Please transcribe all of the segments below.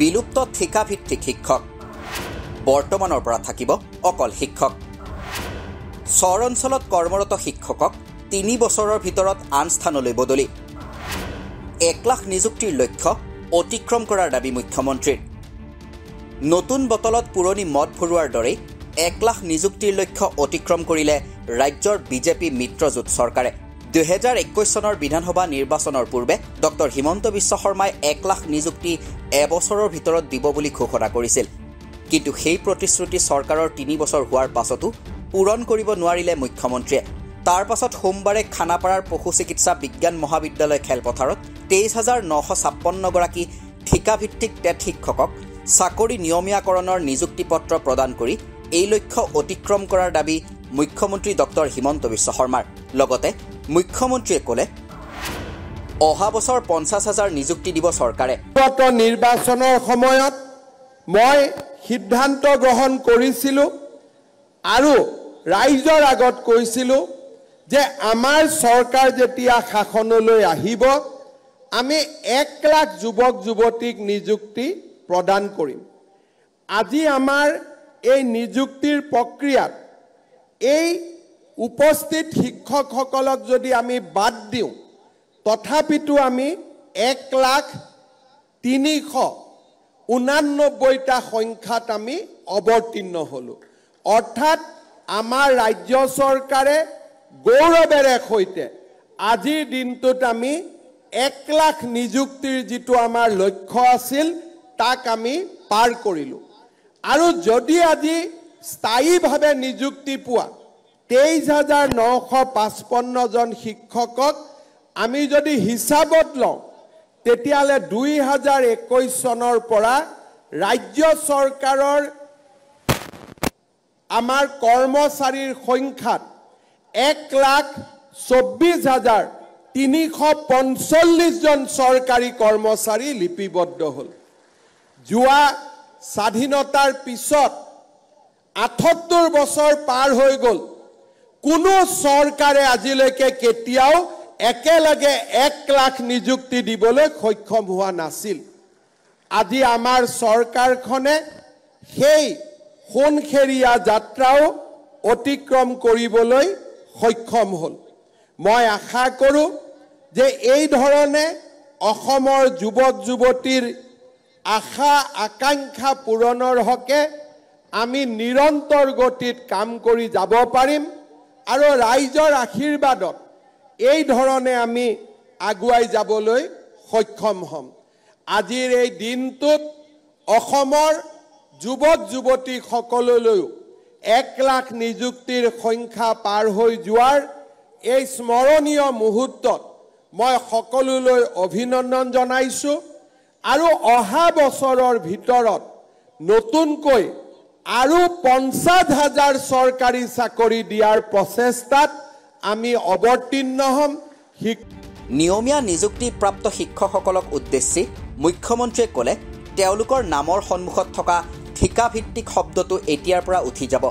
বিলুপ্ত ঠিকাভিত্তিক শিক্ষক বৰ্তমানৰ পৰা থাকিব অকল শিক্ষক চৰ অঞ্চলত কৰ্মৰত শিক্ষকক 3 বছৰৰ ভিতৰত আন স্থানলৈ বদলি 1 লাখ নিযুক্তিৰ লক্ষ্য অতিক্ৰম কৰাৰ দাবী মুখ্যমন্ত্ৰীৰ নতুন বটলত পুৰণি মদ ভৰুৱাৰ দৰে 1 লাখ নিযুক্তিৰ লক্ষ্য অতিক্ৰম কৰিলে ৰাজ্যৰ বিজেপি মিত্ৰজোঁট চৰকাৰে 2021 চনৰ বিধানসভা নিৰ্বাচনৰ পূৰ্বে ডক্টৰ হিমন্ত বিশ্ব শৰ্মাই 1 লাখ নিযুক্তি এবছৰৰ ভিতৰত দিব বুলি ঘোষণা কৰিছিল কিন্তু সেই প্ৰতিশ্ৰুতি চৰকাৰৰ 3 বছৰ হোৱাৰ পাছতো পূৰণ কৰিব নোৱাৰিলে মুখ্যমন্ত্ৰীয়ে তাৰ পাছত সোমবাৰে খানাপাৰাৰ পশু চিকিৎসা বিজ্ঞান মহাবিদ্যালয় খেলপথাৰত 23956 গৰাকী ঠিকাভিত্তিক টেট শিক্ষকক চাকৰি নিয়মীয়াকৰণৰ নিযুক্তি পত্ৰ প্ৰদান কৰি এই লক্ষ্য অতিক্ৰম কৰাৰ দাবী মুখ্যমন্ত্ৰী ডক্টৰ হিমন্ত বিশ্ব শৰ্মাৰ লগতে মুখ্যমন্ত্ৰীয়ে ক'লে অহা বছৰ 50,000 নিযুক্তি দিব চৰকাৰে নিৰ্বাচনৰ সময়ত মই সিদ্ধান্ত গ্ৰহণ কৰিছিলো আৰু ৰাইজৰ আগত কৈছিলো যে আমাৰ চৰকাৰ যেতিয়া শাসনলৈ আহিব আমি 1 লাখ যুৱক যুৱতীক নিযুক্তি প্ৰদান কৰিম আজি আমাৰ এই নিযুক্তিৰ প্ৰক্ৰিয়াত এই উপস্থিত শিক্ষকসকলক যদি আমি বাদ দিওঁ তথাপিতো আমি 1,389টা সংখ্যাত আমি অৱতীৰ্ণ হলো অৰ্থাৎ আমাৰ ৰাজ্য চৰকাৰে গৌৰৱেৰে সৈতে আজিৰ দিনটোত আমি 1 লাখ নিযুক্তিৰ যিটো আমাৰ লক্ষ্য আছিল তাক আমি পাৰ কৰিলো আৰু যদি আজি স্থায়ীভাৱে নিযুক্তি পোৱা 23,955 জন শিক্ষকক আমি যদি হিচাপত লওঁ তেতিয়ালে 2021 চনৰ পৰা ৰাজ্য চৰকাৰৰ আমাৰ কৰ্মচাৰীৰ সংখ্যাত 1,24,345 জন চৰকাৰী কৰ্মচাৰী লিপিবদ্ধ হ'ল যোৱা স্বাধীনতাৰ পিছত 78 বছৰ পাৰ হৈ গ'ল কোনো চৰকাৰে আজিলৈকে কেতিয়াও একেলগে 1 লাখ নিযুক্তি দিবলৈ সক্ষম হোৱা নাছিল আজি আমাৰ চৰকাৰখনে সেই সোণখেৰীয়া যাত্ৰাও অতিক্ৰম কৰিবলৈ সক্ষম হ'ল মই আশা কৰোঁ যে এই ধৰণে অসমৰ যুৱক যুৱতীৰ আশা আকাংক্ষা পূৰণৰ হকে আমি নিৰন্তৰ গতিত কাম কৰি যাব পাৰিম আৰু ৰাইজৰ আশীৰ্বাদত এই ধৰণে আমি আগুৱাই যাবলৈ সক্ষম হ'ম আজিৰ এই দিনটোত অসমৰ যুৱক যুৱতী সকললৈ 1 লাখ নিযুক্তিৰ সংখ্যা পাৰ হৈ যোৱাৰ এই স্মৰণীয় মুহূৰ্তত মই সকলোলৈ অভিনন্দন জনাইছো আৰু অহা বছৰৰ ভিতৰত নতুনকৈ আৰু 50,000 চৰকাৰী চাকৰি দিয়াৰ প্ৰচেষ্টাত আমি অৱতীৰ্ণ হ'ম নিয়মীয়া নিযুক্তিপ্ৰাপ্ত শিক্ষকসকলক উদ্দেশ্যি মুখ্যমন্ত্ৰীয়ে ক'লে তেওঁলোকৰ নামৰ সন্মুখত থকা ঠিকাভিত্তিক শব্দটো এতিয়াৰ পৰা উঠি যাব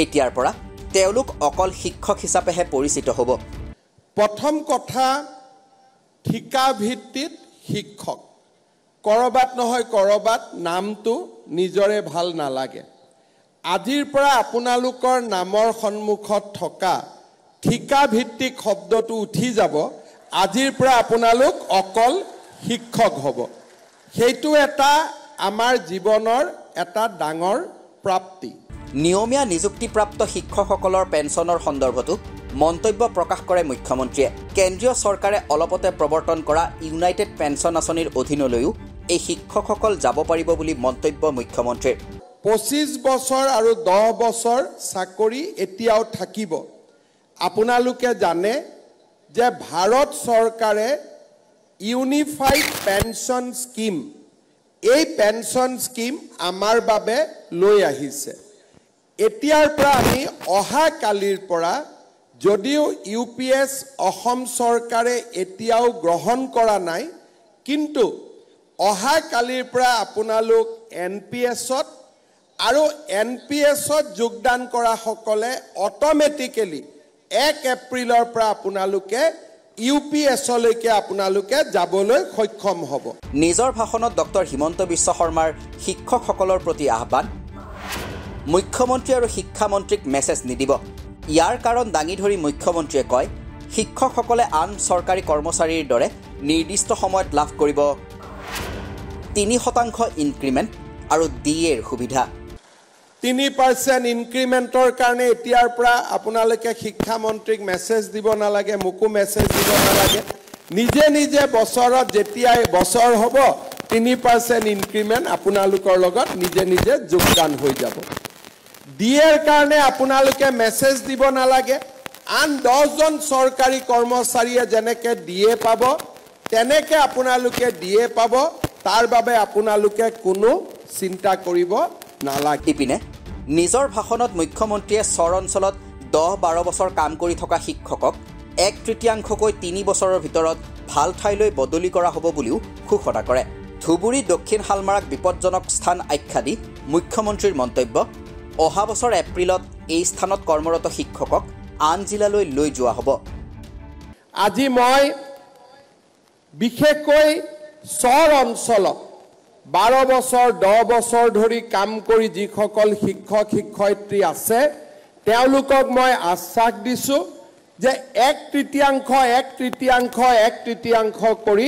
এতিয়াৰ পৰা তেওঁলোক অকল শিক্ষক হিচাপেহে পৰিচিত হ'ব প্ৰথম কথা ঠিকাভিত্তিক শিক্ষক কৰবাত নহয় কৰবাত নামটো নিজৰে ভাল নালাগে আজিৰ পৰা আপোনালোকৰ নামৰ সন্মুখত থকা ঠিকাভিত্তিক শব্দটো উঠি যাব আজিৰ পৰা আপোনালোক অকল শিক্ষক হ'ব সেইটো এটা আমাৰ জীৱনৰ এটা ডাঙৰ প্ৰাপ্তি নিয়মীয়া নিযুক্তিপ্ৰাপ্ত শিক্ষকসকলৰ পেঞ্চনৰ সন্দৰ্ভতো মন্তব্য প্ৰকাশ কৰে মুখ্যমন্ত্ৰীয়ে কেন্দ্ৰীয় চৰকাৰে অলপতে প্ৰৱৰ্তন কৰা ইউনাইটেড পেঞ্চন আঁচনিৰ অধীনলৈও এই শিক্ষকসকল যাব পাৰিব বুলি মন্তব্য মুখ্যমন্ত্ৰীৰ 25 বছৰ আৰু 10 বছৰ চাকৰি এতিয়াও থাকিব আপোনালোকে জানে যে ভাৰত চৰকাৰে ইউনিফাইড পেঞ্চন স্কিম এই পেঞ্চন স্কিম আমাৰ বাবে লৈ আহিছে এতিয়াৰ পৰা আমি অহা কালিৰ পৰা যদিও ইউপিএছ অসম চৰকাৰে এতিয়াও গ্ৰহণ কৰা নাই কিন্তু অহা কালিৰ পৰা আপোনালোক এনপিএছত আৰু এনপিএছত যোগদান কৰা সকলে অটোমেটিক্যালি 1 এপ্ৰিলৰ পৰা আপোনালোকে UPSলৈকে আপোনালোকে যাবলৈ সক্ষম হ'ব। নিজৰ ভাষণত ডক্টৰ হিমন্ত বিশ্ব শৰ্মাৰ শিক্ষকসকলৰ প্ৰতি আহ্বান, মুখ্যমন্ত্ৰী আৰু শিক্ষামন্ত্ৰীক মেছেজ নিদিব। ইয়াৰ কাৰণ দাঙি ধৰি মুখ্যমন্ত্ৰীয়ে কয়, শিক্ষকসকলে আন চৰকাৰী কৰ্মচাৰীৰ দৰে নিৰ্দিষ্ট সময়ত লাভ কৰিব 3% ইনক্ৰিমেণ্ট আৰু DAৰ সুবিধা। 3% ইনক্ৰিমেণ্টৰ কাৰণে এতিয়াৰ পৰা আপোনালোকে শিক্ষামন্ত্ৰীক মেছেজ দিব নালাগে, মোকো মেছেজ দিব নালাগে। নিজে নিজে বছৰত যেতিয়াই বছৰ হ'ব 3% ইনক্ৰিমেণ্ট আপোনালোকৰ লগত নিজে নিজে যোগদান হৈ যাব। DAৰ কাৰণে আপোনালোকে মেছেজ দিব নালাগে। আন 10জন চৰকাৰী কৰ্মচাৰীয়ে যেনেকৈ DA পাব তেনেকৈ আপোনালোকে DA পাব। তাৰ বাবে আপোনালোকে কোনো চিন্তা কৰিব নালাগে। ইপিনে নিজৰ ভাষণত মুখ্যমন্ত্ৰীয়ে চৰ অঞ্চলত 10-12 বছৰ কাম কৰি থকা শিক্ষকক 1/3কৈ 3 বছৰৰ ভিতৰত ভাল ঠাইলৈ বদলি কৰা হ'ব বুলিও ঘোষণা কৰে। ধুবুৰী দক্ষিণ শালমাৰাক বিপদজনক স্থান আখ্যা দি মুখ্যমন্ত্ৰীৰ মন্তব্য, অহা বছৰ এপ্ৰিলত এই স্থানত কৰ্মৰত শিক্ষকক আন জিলালৈ লৈ যোৱা হ'ব। আজি মই বিশেষকৈ চৰ অঞ্চলত 12 বছৰ 10 বছৰ ধৰি কাম কৰি যিসকল শিক্ষক শিক্ষয়িত্ৰী আছে তেওঁলোকক মই আশ্বাস দিছোঁ যে 1/3 কৰি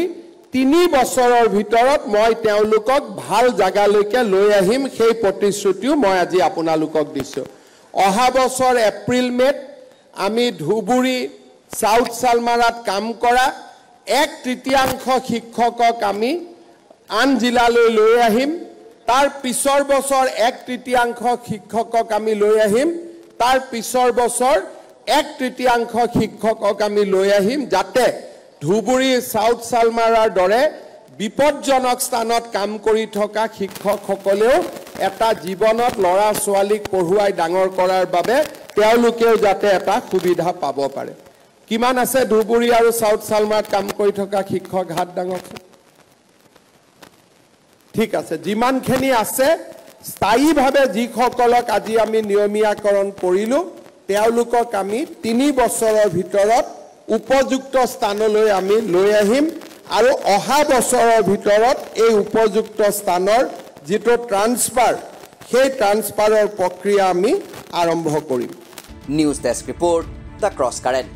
3 বছৰৰ ভিতৰত মই তেওঁলোকক ভাল জাগালৈকে লৈ আহিম। সেই প্ৰতিশ্ৰুতিও মই আজি আপোনালোকক দিছোঁ। অহা বছৰ এপ্ৰিল মে'ত আমি ধুবুৰী সাউথ শালমাৰাত কাম কৰা 1/3 শিক্ষকক আমি আন জিলালৈ লৈ আহিম। তাৰ পিছৰ বছৰ 1/3 শিক্ষকক আমি লৈ আহিম। তাৰ পিছৰ বছৰ 1/3 শিক্ষকক আমি লৈ আহিম, যাতে ধুবুৰী সাউথ শালমাৰাৰ দৰে বিপদজনক স্থানত কাম কৰি থকা শিক্ষকসকলেও এটা জীৱনত ল'ৰা ছোৱালীক পঢ়ুৱাই ডাঙৰ কৰাৰ বাবে তেওঁলোকেও যাতে এটা সুবিধা পাব পাৰে। কিমান আছে ধুবুৰী আৰু সাউথ শালমাৰাত কাম কৰি থকা শিক্ষক? হাত ডাঙৰকচোন। ঠিক আছে, যিমানখিনি আছে স্থায়ীভাৱে যিসকলক আজি আমি নিয়মীয়াকৰণ কৰিলোঁ তেওঁলোকক আমি 3 বছৰৰ ভিতৰত উপযুক্ত স্থানলৈ আমি লৈ আহিম আৰু অহা বছৰৰ ভিতৰত এই উপযুক্ত স্থানৰ যিটো ট্ৰান্সফাৰ সেই ট্ৰান্সফাৰৰ প্ৰক্ৰিয়া আমি আৰম্ভ কৰিম। News desk report, the cross current.